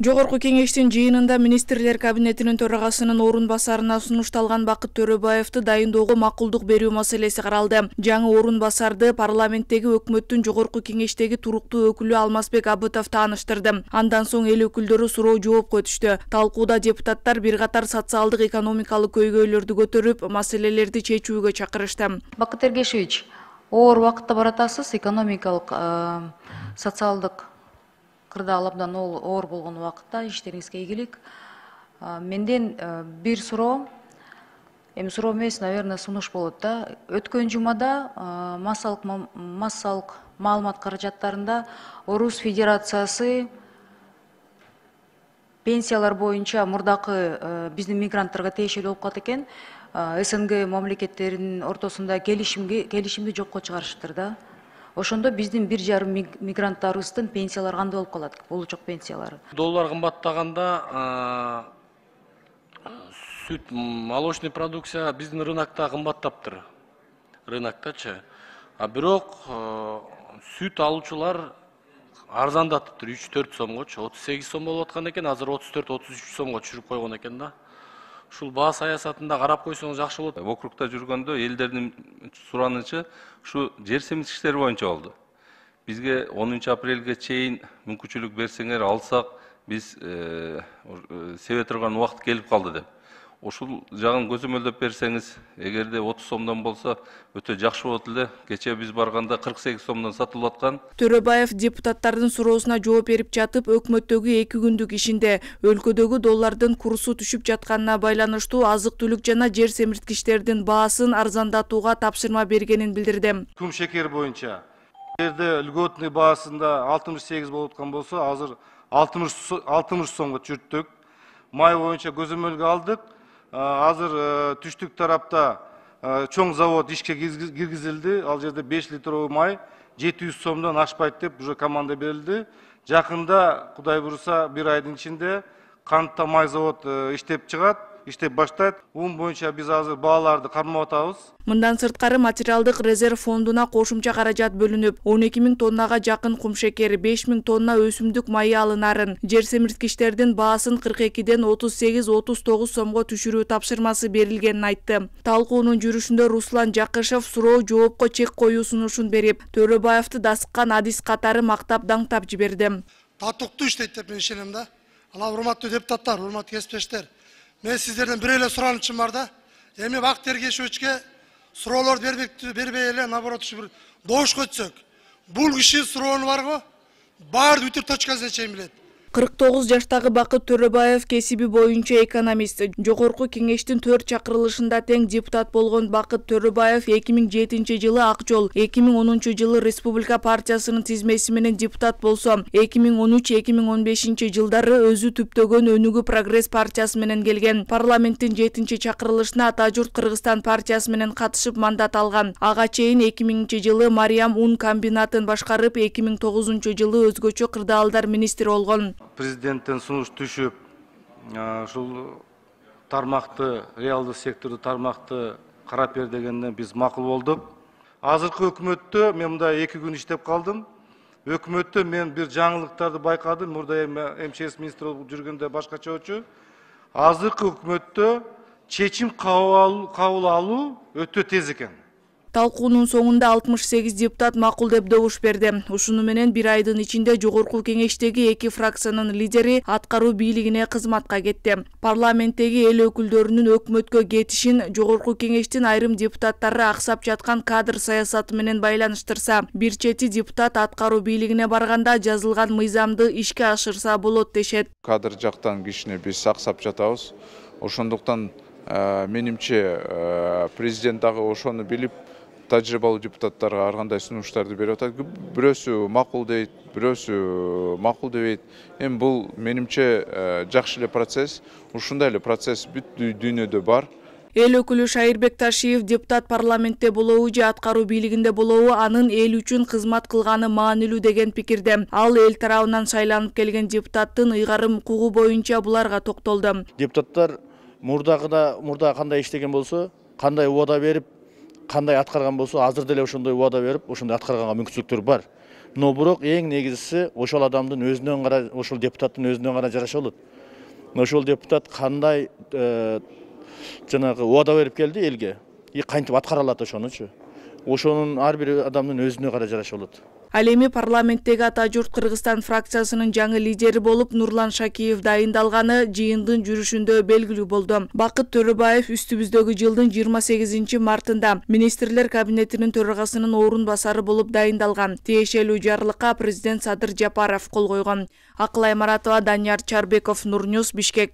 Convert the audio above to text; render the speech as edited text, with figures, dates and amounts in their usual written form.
Жогорку кеңештин жыйынында министрлер кабинетинин төрагасынын орун басарына сунушталган Бакыт Төрөбаевди дайындоого макулдук берүү маселеси каралды. Жаңы орун басарды парламенттеги өкмөттүн жогорку кеңештеги туруктуу өкүлү Алмазбек Абытов тааныштырды. Андан соң эл өкүлдөрү суроо жоопко өтүштү. Талкууда депутаттар бир катар социалдык экономикалык көйгөйлөрдү көтөрүп, маселелерди чечүүгө чакырышты. Бакыт Эргешевич, оор убакытта баратасыз, экономикалык, социалдык кырдаал абдан оор болгон убакытта иштериңизге ийгилик. Менден бир суроо, суроо эмес, наверное, сунуш болот да. Өткөн жумада массалык маалымат каражаттарында Орус Федерациясы пенсиялар боюнча мурдакы биздин мигранттарга тиешелүү болуп калат экен. СНГ мамлекеттеринин ортосунда келишимди жокко чыгарышыптыр да. Ошондо биздин 1,5 мигранттарыбыздын пенсиялары кандай болуп калат, болочок пенсиялары? Доллар кымбаттаганда сүт, молочный продукция биздин рынокто кымбаттаптыр. Рынокточу. Бирок сүт алуучулар арзандатыптыр, 3-4 сомгочу. 38 сом болуп аткан экен, азыр 34-33 сомго түшүрүп койгон экен да. Ушул баа саясатында карап койсоңуз жакшы болот. Округда жүргөндө элдердин суранычы ушу жер семирткичтер боюнча болду. Бизге 10 апрелге чейин мүмкүнчүлүк берсеңер алсак, биз себе турган убакыт келип калды деп. Ушул жагын көзөмөлдөп берсеңиз, эгерде 30 сомдон болсо өтө жакшы болот эле. Кече биз барганда 48 сомдон сатылып аткан. Төрөбаев депутаттардын суроосуна жооп берип жатып, өкмөттөгү 2 күндүк ишинде өлкөдөгү доллардын курсу түшүп жатканына байланыштуу азык-түлүк жана жер семирткичтердин баасын арзандатууга тапшырма бергенин билдирди. Кум шекер боюнча жерде льготный баасында 68 болуп аткан болсо, азыр 60 сомго түшүрттүк. Май боюнча көзөмөлгө алдык. Азыр түштүк тарапта чоң завод ишке киргизилди. Ал жерде 5 литровый май 700 сомдон ашпайт деп уже команда берилди. Жакында, Кудай буйруса, бир айдын ичинде кантта май завод иштеп чыгат, иштеп баштайт. Бун боюнча биз азыр бааларды кармап атабыз. Мындан сырткары материалдык резерв фондуна кошумча каражат бөлүнүп, 12 000 тоннага жакын кумшекер, 5 000 тонна өсүмдүк майы алынарын, жер семирткичтердин баасын 42ден 38-39 сомго түшүрүү тапшырмасы берилгенин айтты. Талкуунун жүрүшүндө Руслан Жакышев суроо жоопко чек коюу сунушун берип, Төрөбаевди дасыккан адис катары мактап даңтап жиберди. Татыктуу иштейт деп мен ишенем да. Ала урматтуу депутаттар, урматтуу кесиптештер, мен сиздерден бир эле суранычым бар да. Эми Бакыт Эргешевичке суроолорду бербей эле, наоборот, ушу бир добуш көтсөк. Бул киши суроону барго, баарды бүтүр точкасына чейин билет. 49 жаштагы Бакыт Төрөбаев кесиби боюнча экономист. Жогорку кеңештин 4 чакырылышында тең депутат болгон Бакыт Төрөбаев 2007 жылы Ак Жол, 2010 жылы Республика партиясынын тизмеси менен депутат болсо, 2013-2015 жылдары өзү түптөгөн Өнүгүү Прогресс партиясы менен келген. Парламенттин 7 чакырылышына Ата журт Кыргызстан партиясы менен катышып мандат алган. Ага чейин 2000 жылы Мариам ун комбинатын башкарып, 2009 жылы өзгөчө кырдаалдар министри болгон. Президенттен сунуш түшүп, ушул тармакты, реалдык секторду тармакты карап бер дегенден биз макул болдук. Азыркы өкмөттө мен мында 2 күн иштеп калдым. Өкмөттө мен бир жаңылыктарды байкадым. Мурда МЧС министри болуп жүргөндө башкача болчу. Азыркы өкмөттө чечим кабыл алуу өтө тез экен. Талкуунун соңунда 68 депутат макул деп добуш берди. Ушуну менен бир айдын ичинде жогорку кеңештеги 2 фракциянын лидери аткаруу бийлигине кызматка кетти. Парламенттеги эл өкүлдөрүнүн өкмөткө кетишин жогорку кеңештин айрым депутаттары аксап жаткан кадр саясаты менен байланыштырса, бир чети депутат аткаруу бийлигине барганда жазылган мыйзамды ишке ашырса болот дешет. Кадр жактан кишине биз аксап жатабыз. Ошондуктан менимче президент дагы ошону билип, тажрыйбалуу депутаттарга ар кандай сунуштарды берип атат. Бирөөсү макул дейт, бирөөсү макул дебейт. Эми бул менимче жакшы эле процесс. Ушундай эле процесс бүт дүйнөдө бар. Эл өкүлү Шайырбек Ташиев депутат парламентте болобу же аткаруу бийлигинде болобу анын эл үчүн кызмат кылганы маанилүү деген пикирде. Ал эл тарабынан шайланып келген депутаттын ыйгарым укугу боюнча буларга токтолду. Депутаттар мурда кандай иштеген болсо, кандай убада берип, кандай аткарган болсо, азыр деле ошондой убада берип, ошондой аткарганга мүмкүнчүлүктөр бар. Но бирок эң негизгиси ошол адамдын өзүнөн гана, ошол депутаттын өзүнөн гана жараша болот. Ошол депутат кандай жанагы убада берип келди элге, кантип аткара алат ошонучу. Ошонун ар бир адамдын өзүнө гана жараша болот. Ал эми парламенттеги Ата журт Кыргызстан фракциясынын жаңы лидери болуп Нурлан Шакиев дайындалганы жыйындын жүрүшүндө белгилүү болду. Бакыт Төрөбаев үстүбүздөгү жылдын 28 мартында министрлер кабинетинин төрагасынын орун басары болуп дайындалган. Тиешелүү жарлыкка президент Садыр Жапаров кол койгон. Акылай Маратова, Данияр Чарбеков, Нур Ньюс, Бишкек.